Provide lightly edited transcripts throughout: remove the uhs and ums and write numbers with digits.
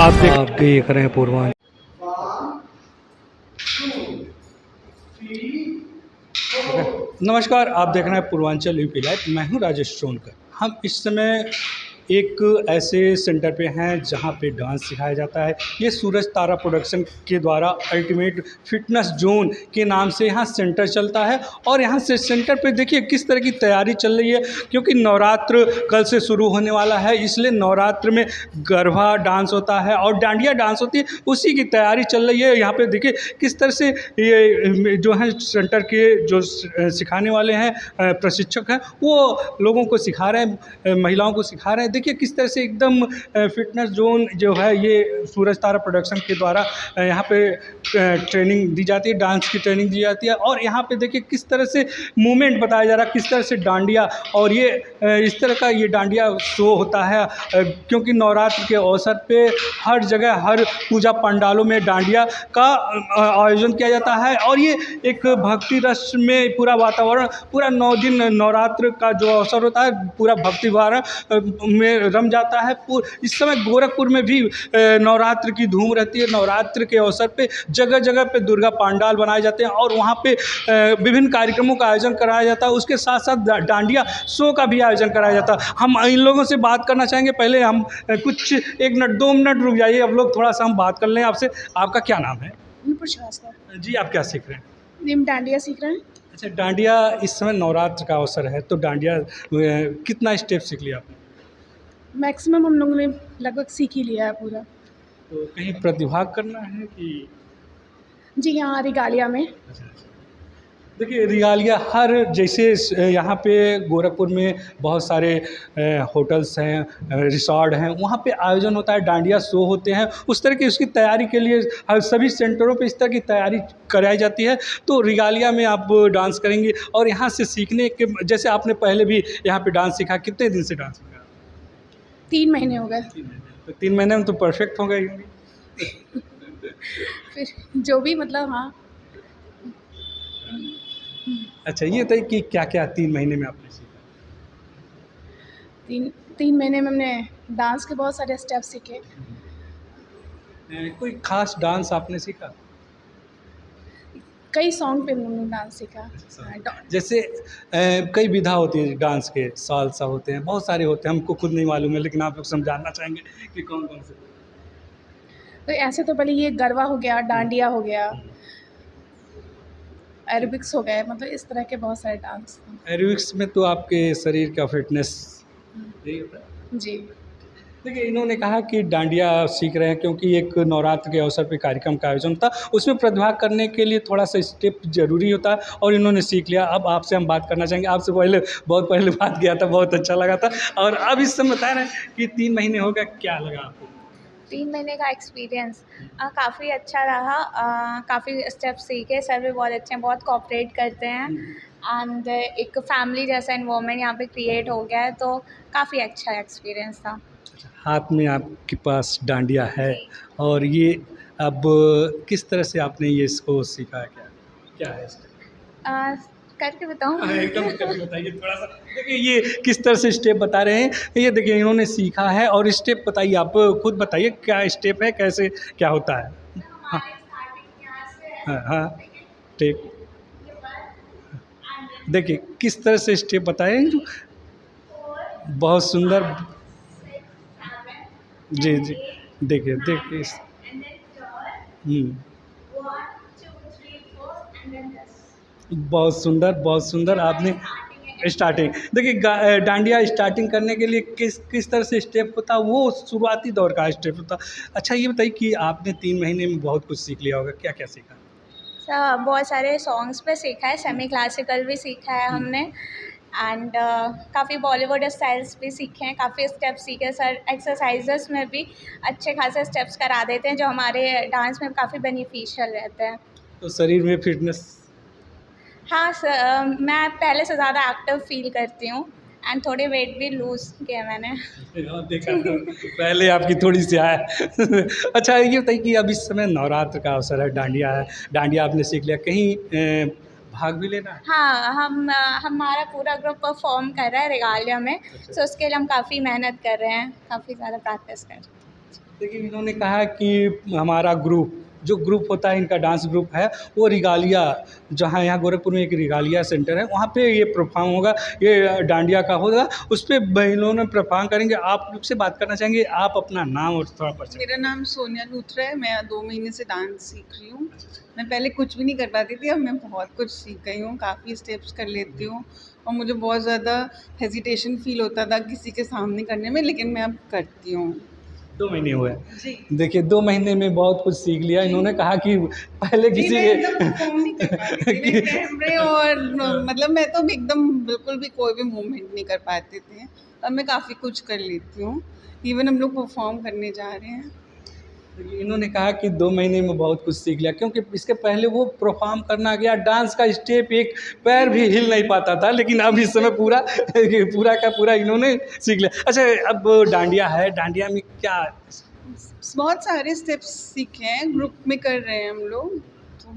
आप देख रहे हैं पूर्वांचल। नमस्कार, आप देख रहे हैं पूर्वांचल यूपी लाइव। मैं हूं राजेश सोनकर। हम इस समय एक ऐसे सेंटर पे हैं जहां पे डांस सिखाया जाता है। ये सूरज तारा प्रोडक्शन के द्वारा अल्टीमेट फिटनेस जोन के नाम से यहाँ सेंटर चलता है। और यहाँ से सेंटर पे देखिए किस तरह की तैयारी चल रही है, क्योंकि नवरात्र कल से शुरू होने वाला है। इसलिए नवरात्र में गरबा डांस होता है और डांडिया डांस होती है, उसी की तैयारी चल रही है। यहाँ पे देखिए किस तरह से ये जो है सेंटर के जो सिखाने वाले हैं प्रशिक्षक हैं, वो लोगों को सिखा रहे हैं, महिलाओं को सिखा रहे हैं। देखिए किस तरह से एकदम फिटनेस जोन जो है ये सूरज तारा प्रोडक्शन के द्वारा यहाँ पे ट्रेनिंग दी जाती है, डांस की ट्रेनिंग दी जाती है। और यहाँ पे देखिए किस तरह से मूवमेंट बताया जा रहा है, किस तरह से डांडिया और ये इस तरह का ये डांडिया शो होता है। क्योंकि नवरात्र के अवसर पे हर जगह हर पूजा पंडालों में डांडिया का आयोजन किया जाता है। और ये एक भक्ति रस में पूरा वातावरण, पूरा 9 दिन नवरात्र का जो अवसर होता है पूरा भक्ति भाव में रम जाता है। इस समय गोरखपुर में भी नवरात्र की धूम रहती है। नवरात्र के अवसर पे जगह जगह पे दुर्गा पंडाल बनाए जाते हैं और वहाँ पे विभिन्न कार्यक्रमों का आयोजन कराया जाता है। उसके साथ साथ डांडिया शो का भी आयोजन कराया जाता है। हम इन लोगों से बात करना चाहेंगे। पहले हम कुछ 1 मिनट 2 मिनट रुक जाइए, अब लोग थोड़ा सा हम बात कर लें आपसे। आपका क्या नाम है? जी, आप क्या सीख रहे हैं? डांडिया सीख रहे हैं। अच्छा, डांडिया इस समय नवरात्र का अवसर है, तो डांडिया कितना स्टेप सीख लिया आपने? मैक्सिमम हम लोगों ने लगभग सीख ही लिया है पूरा। तो कहीं प्रतिभाग करना है कि? जी, यहाँ रिगालिया में। अच्छा, देखिए रिगालिया हर जैसे यहाँ पे गोरखपुर में बहुत सारे होटल्स हैं, रिसॉर्ट हैं, वहाँ पे आयोजन होता है, डांडिया शो होते हैं। उस तरह की उसकी तैयारी के लिए हर सभी सेंटरों पे इस तरह की तैयारी कराई जाती है। तो रिगालिया में आप डांस करेंगे और यहाँ से सीखने के, जैसे आपने पहले भी यहाँ पे डांस सीखा, कितने दिन से डांस सीखा? 3 महीने हो गए। 3 महीने। तो 3 महीने में तो परफेक्ट हो गई होंगी। फिर जो भी मतलब हाँ। अच्छा, ये बताइए कि क्या क्या 3 महीने में आपने सीखा? 3 महीने में हमने डांस के बहुत सारे स्टेप सीखे। कोई खास डांस आपने सीखा? कई सॉन्ग पे हमने डांस सीखा। जैसे कई विधा होती है डांस के, सालसा होते हैं, बहुत सारे होते हैं, हमको खुद नहीं मालूम है, लेकिन आप लोग समझाना चाहेंगे कि कौन कौन से? तो ऐसे तो पहले ये गरबा हो गया, डांडिया हो गया, एरोबिक्स हो गए, मतलब इस तरह के बहुत सारे डांस। एरोबिक्स में तो आपके शरीर का फिटनेस यही होता है। जी। देखिए इन्होंने कहा कि डांडिया सीख रहे हैं क्योंकि एक नवरात्र के अवसर पे कार्यक्रम का आयोजन था, उसमें प्रतिभाग करने के लिए थोड़ा सा स्टेप जरूरी होता है और इन्होंने सीख लिया। अब आपसे हम बात करना चाहेंगे। आपसे पहले बहुत पहले बात किया था, बहुत अच्छा लगा था, और अब इस समय बता रहे हैं कि 3 महीने हो गए, क्या लगा आपको? 3 महीने का एक्सपीरियंस काफ़ी अच्छा रहा। काफ़ी स्टेप सीखे, सर भी बहुत अच्छे हैं, बहुत कोऑपरेट करते हैं एंड एक फैमिली जैसा इन्वायरमेंट यहाँ पे क्रिएट हो गया है, तो काफ़ी अच्छा एक्सपीरियंस था। हाथ में आपके पास डांडिया है और ये अब किस तरह से आपने ये इसको सीखा है? क्या है इसका? करके बताऊँ? एकदम करके बताइए थोड़ा सा। देखिए ये किस तरह से स्टेप बता रहे हैं, ये देखिए इन्होंने सीखा है और स्टेप बताइए, आप खुद बताइए क्या स्टेप है, कैसे क्या होता है? हाँ हाँ हाँ, ठीक। देखिए किस तरह से स्टेप बताएं, बहुत सुंदर। जी जी, देखिए देखिए बहुत सुंदर, बहुत सुंदर आपने स्टार्टिंग। देखिए डांडिया स्टार्टिंग करने के लिए किस किस तरह से स्टेप होता है, वो शुरुआती दौर का स्टेप होता। अच्छा ये बताइए कि आपने 3 महीने में बहुत कुछ सीख लिया होगा, क्या क्या सीखा? बहुत सारे सॉन्ग्स पे सीखा है, सेमी क्लासिकल भी सीखा है हमने एंड काफ़ी बॉलीवुड स्टाइल्स भी सीखे हैं, काफ़ी स्टेप्स सीखे। सर एक्सरसाइजेस में भी अच्छे खासे स्टेप्स करा देते हैं जो हमारे डांस में काफ़ी बेनिफिशियल रहते हैं। तो शरीर में फिटनेस? हाँ सर, मैं पहले से ज़्यादा एक्टिव फील करती हूँ एंड थोड़े वेट भी लूज़ किया मैंने। देखा तो पहले आपकी थोड़ी सी है। अच्छा ये बताइए कि अब इस समय नवरात्र का अवसर है, डांडिया है, डांडिया आपने सीख लिया, कहीं भाग भी लेना है? हाँ, हमारा पूरा ग्रुप परफॉर्म कर रहा है रिगालिया में, तो उसके लिए हम काफ़ी मेहनत कर रहे हैं, काफ़ी ज़्यादा प्रैक्टिस कर रहे हैं। देखिए, इन्होंने कहा कि हमारा ग्रुप, जो ग्रुप होता है इनका डांस ग्रुप है, वो रिगालिया, जहाँ यहाँ गोरखपुर में एक रिगालिया सेंटर है, वहाँ पे ये परफॉर्म होगा, ये डांडिया का होगा, उस पे इन्होंने परफॉर्म करेंगे। आप लोग से बात करना चाहेंगे, आप अपना नाम और थोड़ा परिचय। मेरा नाम सोनिया लूथरा है। मैं 2 महीने से डांस सीख रही हूँ। मैं पहले कुछ भी नहीं कर पाती थी, अब मैं बहुत कुछ सीख गई हूँ, काफ़ी स्टेप्स कर लेती हूँ और मुझे बहुत ज़्यादा हेजिटेशन फ़ील होता था किसी के सामने करने में, लेकिन मैं अब करती हूँ। 2 महीने हुए। जी। देखिए, 2 महीने में बहुत कुछ सीख लिया। इन्होंने कहा कि पहले जी, किसी मैं के एकदम परफॉर्म नहीं कर पाती थी। मैं कैमरे और मतलब मैं तो एकदम बिल्कुल भी कोई भी मूवमेंट नहीं कर पाती थी। अब मैं काफ़ी कुछ कर लेती हूँ। इवन हम लोग परफॉर्म करने जा रहे हैं। इन्होंने कहा कि 2 महीने में बहुत कुछ सीख लिया, क्योंकि इसके पहले वो परफॉर्म करना गया, डांस का स्टेप एक पैर भी हिल नहीं पाता था, लेकिन अब इस समय पूरा पूरा का पूरा इन्होंने सीख लिया। अच्छा, अब डांडिया है, डांडिया में क्या? बहुत सारे स्टेप्स सीखे हैं, ग्रुप में कर रहे हैं हम लोग, तो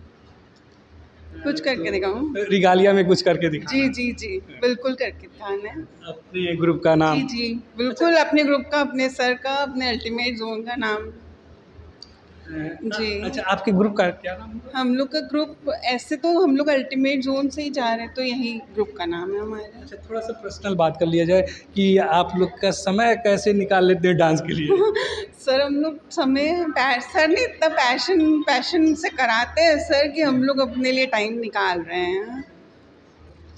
कुछ करके दिखाऊं? रिगालिया में कुछ करके दिखा। जी जी जी, बिल्कुल करके दिखाना है। अपने ग्रुप का नाम? जी जी, बिल्कुल अपने ग्रुप का, अपने सर का, अपने अल्टीमेट जोन का नाम। जी। अच्छा, आपके ग्रुप का क्या नाम है? हम लोग का ग्रुप, ऐसे तो हम लोग अल्टीमेट जोन से ही जा रहे हैं, तो यही ग्रुप का नाम है हमारा। अच्छा, थोड़ा सा पर्सनल बात कर लिया जाए कि आप लोग का समय कैसे निकाल लेते हैं डांस के लिए? सर हम लोग सर ने इतना पैशन से कराते हैं सर कि हम लोग अपने लिए टाइम निकाल रहे हैं।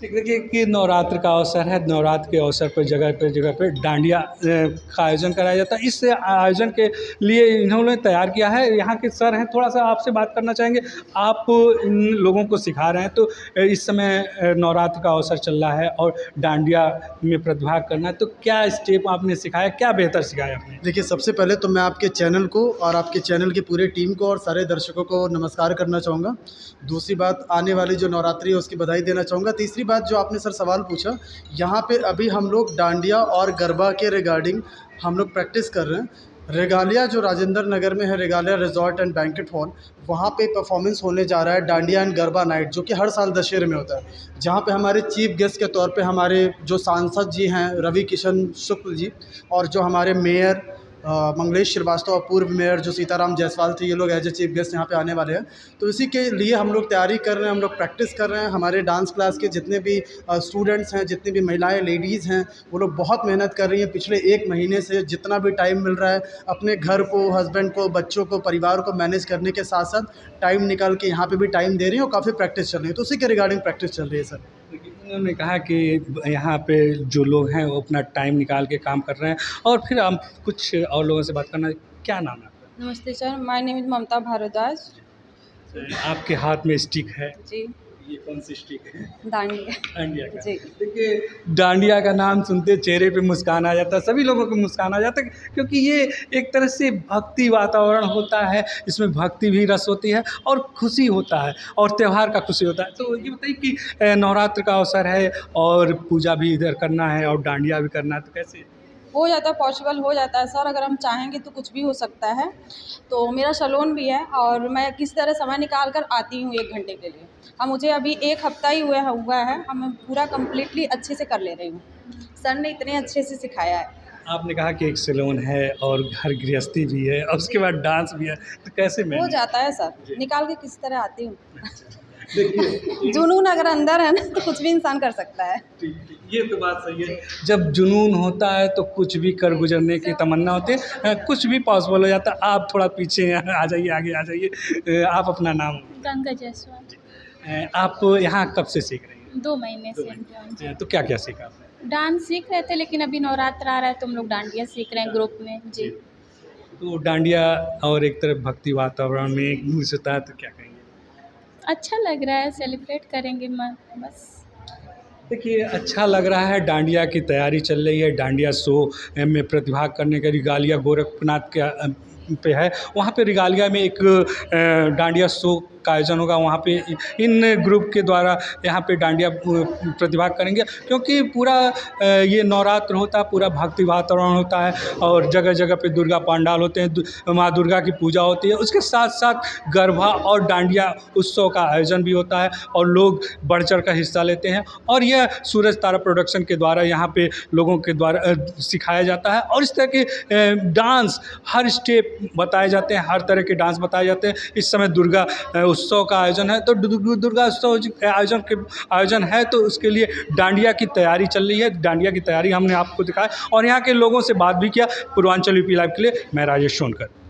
देखिए कि नवरात्र का अवसर है, नवरात्र के अवसर पर जगह पे डांडिया का आयोजन कराया जाता है। इस आयोजन के लिए इन्होंने तैयार किया है। यहाँ के सर हैं, थोड़ा सा आपसे बात करना चाहेंगे। आप इन लोगों को सिखा रहे हैं, तो इस समय नवरात्र का अवसर चल रहा है और डांडिया में प्रतिभाग करना है, तो क्या स्टेप आपने सिखाया, क्या बेहतर सिखाया आपने? देखिए, सबसे पहले तो मैं आपके चैनल को और आपके चैनल की पूरी टीम को और सारे दर्शकों को नमस्कार करना चाहूँगा। दूसरी बात, आने वाली जो नवरात्रि है उसकी बधाई देना चाहूँगा। तीसरी बात, जो आपने सर सवाल पूछा, यहाँ पे अभी हम लोग डांडिया और गरबा के रिगार्डिंग हम लोग प्रैक्टिस कर रहे हैं। रेगालिया जो राजेंद्र नगर में है, Regalia resort and banquet hall, वहाँ पे परफॉर्मेंस होने जा रहा है डांडिया एंड गरबा नाइट, जो कि हर साल दशहरे में होता है, जहाँ पे हमारे चीफ गेस्ट के तौर पे हमारे जो सांसद जी हैं रवि किशन शुक्ल जी, और जो हमारे मेयर मंगलेश श्रीवास्तव और पूर्व मेयर जो सीताराम जायसवाल थे, ये लोग एज ए चीफ गेस्ट यहाँ पे आने वाले हैं। तो इसी के लिए हम लोग तैयारी कर रहे हैं, हम लोग प्रैक्टिस कर रहे हैं। हमारे डांस क्लास के जितने भी स्टूडेंट्स हैं, जितनी भी महिलाएं, लेडीज़ हैं, वो लोग बहुत मेहनत कर रही हैं। पिछले 1 महीने से जितना भी टाइम मिल रहा है, अपने घर को, हस्बैंड को, बच्चों को, परिवार को मैनेज करने के साथ साथ टाइम निकाल के यहाँ पर भी टाइम दे रही हैं और काफ़ी प्रैक्टिस चल रही है। तो उसी के रिगार्डिंग प्रैक्टिस चल रही है सर। उन्होंने कहा कि यहाँ पे जो लोग हैं वो अपना टाइम निकाल के काम कर रहे हैं, और फिर हम कुछ और लोगों से बात करना। क्या नाम है आपका? नमस्ते सर, माय नेम इज़ ममता भारद्वाज। आपके हाथ में स्टिक है, जी। ये कौन सी स्टिक है? डांडिया। डांडिया का। जी। देखिए, डांडिया का नाम सुनते चेहरे पे मुस्कान आ जाता है, सभी लोगों को मुस्कान आ जाता है, क्योंकि ये एक तरह से भक्ति वातावरण होता है। इसमें भक्ति भी रस होती है और खुशी होता है, और त्यौहार का खुशी होता है। तो ये बताइए कि नवरात्र का अवसर है और पूजा भी इधर करना है और डांडिया भी करना है, तो कैसे हो जाता है, पॉसिबल हो जाता है सर, अगर हम चाहेंगे तो कुछ भी हो सकता है। तो मेरा सैलून भी है और मैं किस तरह समय निकाल कर आती हूँ 1 घंटे के लिए। मुझे अभी 1 हफ्ता ही हुआ है, मैं पूरा कम्प्लीटली अच्छे से कर ले रही हूँ। सर ने इतने अच्छे से सिखाया है। आपने कहा कि एक सैलून है और घर गृहस्थी भी है और उसके बाद डांस भी है, तो कैसे हो मैनेज? जाता है सर, निकाल के किस तरह आती हूँ। देखिए, जुनून अगर अंदर है ना, तो कुछ भी इंसान कर सकता है। ठीक, ये तो बात सही है। जब जुनून होता है तो कुछ भी कर गुजरने की तमन्ना होती है, कुछ भी पॉसिबल हो जाता है। आप थोड़ा पीछे आ जाइए, आगे आ जाइए। आप अपना नाम? गंगा जायसवाल। आप यहाँ कब से सीख रही हैं? 2 महीने से। तो क्या क्या सीखा आपने? डांस सीख रहे थे, लेकिन अभी नवरात्र आ रहा है तो हम लोग डांडिया सीख रहे हैं ग्रुप में। जी। तो डांडिया और एक तरफ भक्ति वातावरण में एक मिस होता है, तो क्या कहेंगे? अच्छा लग रहा है, सेलिब्रेट करेंगे बस। देखिए, अच्छा लग रहा है। डांडिया की तैयारी चल रही है, डांडिया शो में प्रतिभाग करने का रिगालिया गोरखनाथ के पे है, वहाँ पे रिगालिया में एक डांडिया शो का आयोजन होगा, वहाँ पे इन ग्रुप के द्वारा यहाँ पे डांडिया प्रतिभाग करेंगे। क्योंकि पूरा ये नवरात्र होता है, पूरा भक्ति वातावरण होता है और जगह जगह पे दुर्गा पंडाल होते हैं, माँ दुर्गा की पूजा होती है। उसके साथ साथ गरबा और डांडिया उत्सव का आयोजन भी होता है और लोग बढ़ चढ़ कर हिस्सा लेते हैं। और यह सूरज तारा प्रोडक्शन के द्वारा यहाँ पे लोगों के द्वारा सिखाया जाता है और इस तरह के डांस, हर स्टेप बताए जाते हैं, हर तरह के डांस बताए जाते हैं। इस समय दुर्गा उत्सव का आयोजन है, तो दुर्गा उत्सव आयोजन है, तो उसके लिए डांडिया की तैयारी चल रही है। डांडिया की तैयारी हमने आपको दिखाया और यहाँ के लोगों से बात भी किया। पूर्वांचल यूपी लाइव के लिए मैं राजेश सोनकर।